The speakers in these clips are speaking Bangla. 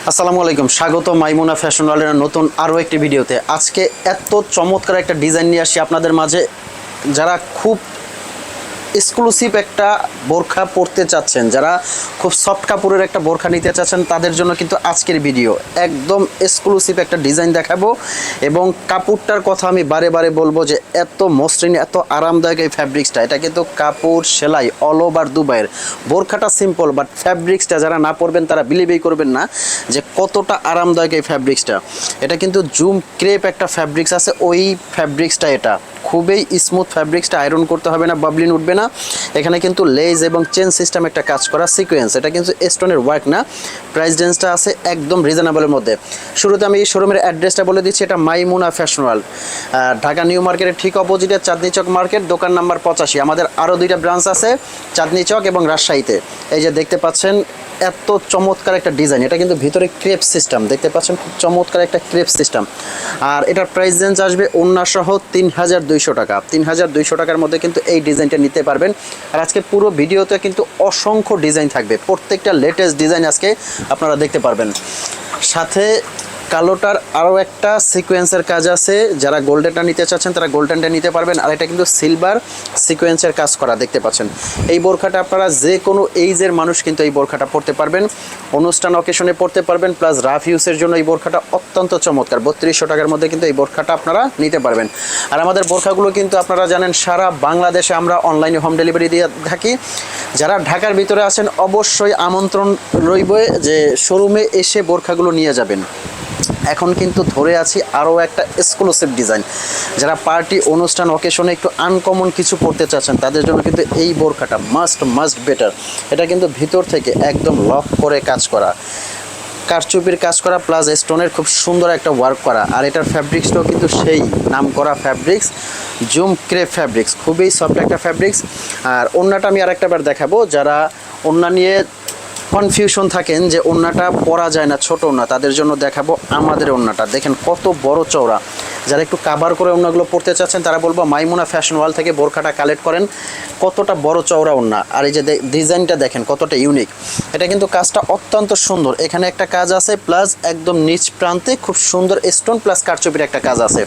আসসালামু আলাইকুম, স্বাগত মাইমুনা ফ্যাশন ওয়ার্ল্ডের নতুন আরও একটি ভিডিওতে। আজকে এত চমৎকার একটা ডিজাইন নিয়ে আসি আপনাদের মাঝে। যারা খুব এক্সক্লুসিভ একটা বোরখা পরতে চাচ্ছেন, যারা খুব সফট কাপড়ের একটা বোরখা নিতে চাচ্ছেন, তাদের জন্য কিন্তু আজকের ভিডিও একদম এক্সক্লুসিভ একটা ডিজাইন দেখাবো। এবং কাপড়টার কথা আমি বারে বারে বলবো যে এত মসৃণ, এত আরামদায়ক এই ফ্যাব্রিক্সটা। এটা কিন্তু কাপড় সেলাই অল ওভার দুবাইয়ের। বোরখাটা সিম্পল, বাট ফ্যাব্রিক্সটা যারা না পরবেন তারা বিলিভই করবেন না যে কতটা আরামদায়ক এই ফ্যাব্রিক্সটা। এটা কিন্তু জুম ক্রেপ একটা ফ্যাব্রিক্স আছে, ওই ফ্যাব্রিক্সটা। এটা খুবই স্মুথ ফ্যাব্রিক্সটা, আয়রন করতে হবে না, বাবলিন উঠবে না। এখানে কিন্তু লেজ এবং চেন সিস্টেম একটা কাজ করা সিকোয়েন্স। এটা কিন্তু স্টোনের ওয়ার্ক না। প্রাইস রেঞ্জটা আছে একদম রিজনেবলের মধ্যে। শুরুতে আমি এই শোরুমের অ্যাড্রেসটা বলে দিচ্ছি। এটা মাইমুনা ফ্যাশন ওয়ার্ল্ড, ঢাকা নিউ মার্কেটের ঠিক অপোজিটে চাঁদনি চক মার্কেট, দোকান নাম্বার 85। আমাদের আরও দুইটা ব্রাঞ্চ আছে, চাঁদনি চক এবং রাজশাহীতে। এই যে দেখতে পাচ্ছেন এত চমৎকার একটা ডিজাইন। এটা কিন্তু ভিতরে ক্রেপ সিস্টেম দেখতে পাচ্ছেন, খুব চমৎকার একটা ক্রেপ সিস্টেম। আর এটার প্রাইস রেঞ্জ আসবে ওন্নাসহ 3200 টাকা। 3200 টাকার মধ্যে কিন্তু এই ডিজাইনটা নিতে পারবেন। আর আজকে পুরো ভিডিওতে কিন্তু অসংখ্য ডিজাইন থাকবে, প্রত্যেকটা লেটেস্ট ডিজাইন আজকে আপনারা দেখতে পারবেন। সাথে কালোটার আরও একটা সিকোয়েন্সের কাজ আছে। যারা গোল্ডেনটা নিতে চাচ্ছেন তারা গোল্ডেনটা নিতে পারবেন। আর এটা কিন্তু সিলভার সিকোয়েন্সের কাজ করা দেখতে পাচ্ছেন। এই বোরখাটা আপনারা যে কোনো এইজের মানুষ কিন্তু এই বোরখাটা পরতে পারবেন, অনুষ্ঠান অকেশনে পরতে পারবেন। প্লাস রাফ ইউজের জন্য এই বোরখাটা অত্যন্ত চমৎকার। 3200 টাকার মধ্যে কিন্তু এই বোরখাটা আপনারা নিতে পারবেন। আর আমাদের বোরখাগুলো কিন্তু আপনারা জানেন সারা বাংলাদেশে আমরা অনলাইনে হোম ডেলিভারি দিয়ে থাকি। যারা ঢাকার ভিতরে আছেন অবশ্যই আমন্ত্রণ রইবে যে শোরুমে এসে বোরখাগুলো নিয়ে যাবেন। এখন কিন্তু ধরে আছি আরও একটা এক্সক্লুসিভ ডিজাইন। যারা পার্টি অনুষ্ঠান অকেশনে একটু আনকমন কিছু পড়তে চাচ্ছেন তাদের জন্য কিন্তু এই বোরখাটা মাস্ট বেটার। এটা কিন্তু ভিতর থেকে একদম লক করে কাজ করা, কারচুপির কাজ করা, প্লাস স্টোনের খুব সুন্দর একটা ওয়ার্ক করা। আর এটার ফ্যাব্রিক্সটাও কিন্তু সেই নাম করা ফ্যাব্রিক্স, জুম ক্রেপ ফ্যাব্রিক্স, খুবই সফট একটা ফ্যাব্রিক্স। আর ওড়নাটা আমি আরেকটা বার দেখাবো। যারা ওড়না নিয়ে কনফিউশন থাকেন যে ওড়নাটা পরা যায় না, ছোট ওড়না, তাদের জন্য দেখাবো আমাদের ওড়নাটা। দেখেন কত বড় চওড়া। যারা একটু কাভার করে ওড়নাগুলো পরতে চাচ্ছেন তারা বলবো মাইমুনা ফ্যাশন ওয়ার্ল্ড থেকে বোরখাটা কালেক্ট করেন। কতটা বড় চওড়া ওড়না। আর এই যে ডিজাইনটা দেখেন কতটা ইউনিক। এটা কিন্তু কাজটা অত্যন্ত সুন্দর। এখানে একটা কাজ আছে, প্লাস একদম নিচ প্রান্তে খুব সুন্দর স্টোন প্লাস কারচুপির একটা কাজ আছে।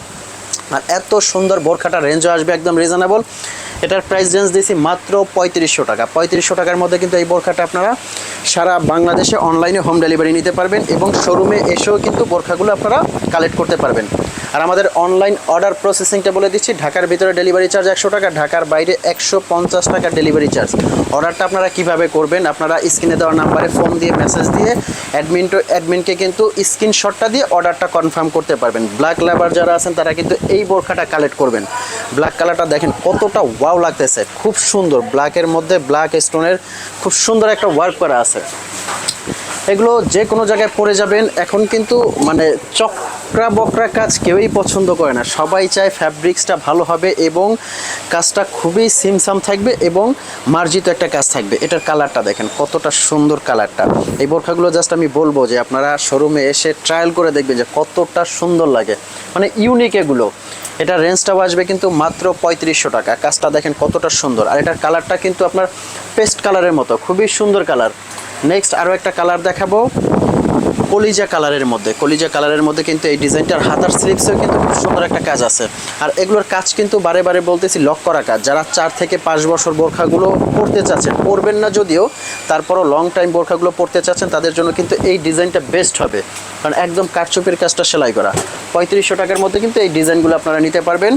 আর এত সুন্দর বোরখাটা রেঞ্জও আসবে একদম রিজনেবল। এটার প্রাইস রেঞ্জ দিয়েছি মাত্র 3500 টাকা। 3500 টাকার মধ্যে কিন্তু এই বোরখাটা আপনারা সারা বাংলাদেশে অনলাইনে হোম ডেলিভারি নিতে পারবেন এবং শোরুমে এসেও কিন্তু বোরখাগুলো আপনারা কালেক্ট করতে পারবেন। আর আমাদের অনলাইন অর্ডার প্রসেসিংটা বলে দিচ্ছি। ঢাকার ভিতরে ডেলিভারি চার্জ 100 টাকা, ঢাকার বাইরে 150 টাকা ডেলিভারি চার্জ। অর্ডারটা আপনারা কিভাবে করবেন, আপনারা স্ক্রিনে দেওয়া নাম্বারে ফোন দিয়ে মেসেজ দিয়ে অ্যাডমিনকে কিন্তু স্ক্রিনশটটা দিয়ে অর্ডারটা কনফার্ম করতে পারবেন। ব্ল্যাক লাভার যারা আছেন তারা কিন্তু এই বোরখাটা কালেক্ট করবেন। ব্ল্যাক কালারটা দেখেন কতটা ওয়াও লাগতেছে, খুব সুন্দর। ব্ল্যাকের মধ্যে ব্ল্যাক স্টোনের খুব সুন্দর একটা ওয়ার্ক করা আছে। এগুলো যে কোনো জায়গায় পরে যাবেন। এখন কিন্তু মানে চক্রা বকরা কাজ কেউই পছন্দ করে না, সবাই চায় ফ্যাব্রিক্সটা ভালো হবে এবং কাজটা খুবই সিমসাম থাকবে এবং মার্জিত একটা কাজ থাকবে। এটার কালারটা দেখেন কতটা সুন্দর কালারটা। এই বোরখাগুলো জাস্ট আমি বলবো যে আপনারা শোরুমে এসে ট্রায়াল করে দেখবেন যে কতটা সুন্দর লাগে, মানে ইউনিক এগুলো। এটা রেঞ্জটাও আসবে কিন্তু মাত্র 3500 টাকা। কাজটা দেখেন কতটা সুন্দর। আর এটার কালারটা কিন্তু আপনার পেস্ট কালারের মতো, খুবই সুন্দর কালার। নেক্সট আরও একটা কালার দেখাবো কলিজা কালারের মধ্যে। কলিজা কালারের মধ্যে কিন্তু এই ডিজাইনটার হাতার স্লিপসেও কিন্তু খুব সুন্দর একটা কাজ আছে। আর এগুলোর কাজ কিন্তু বারে বারে বলতেছি লক করা কাজ। যারা 4 থেকে 5 বছর বোরখাগুলো পরতে চাচ্ছেন, পরবেন না যদিও, তারপরও লং টাইম বোরখাগুলো পরতে চাচ্ছেন তাদের জন্য কিন্তু এই ডিজাইনটা বেস্ট হবে, কারণ একদম কারচুপির কাজটা সেলাই করা। 3500 টাকার মধ্যে কিন্তু এই ডিজাইনগুলো আপনারা নিতে পারবেন।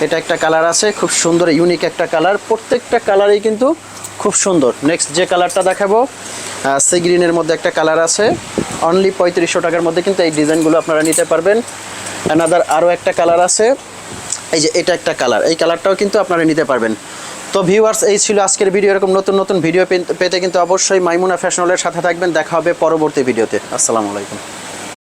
এটা একটা কালার আছে, খুব সুন্দর ইউনিক একটা কালার। প্রত্যেকটা কালারেই কিন্তু খুব সুন্দর। নেক্সট যে কালারটা দেখাবো সি গ্রিনের মধ্যে একটা কালার আছে। অনলি 3500 টাকার মধ্যে কিন্তু এই ডিজাইনগুলো আপনারা নিতে পারবেন। অ্যানাদার আরও একটা কালার আছে, এই যে এটা একটা কালার, এই কালারটাও কিন্তু আপনারা নিতে পারবেন। তো ভিউয়ার্স, এই ছিল আজকের ভিডিও। এরকম নতুন ভিডিও পেতে কিন্তু অবশ্যই মাইমুনা ফ্যাশন ওয়ার্ল্ডের সাথে থাকবেন। দেখা হবে পরবর্তী ভিডিওতে। আসসালামু আলাইকুম।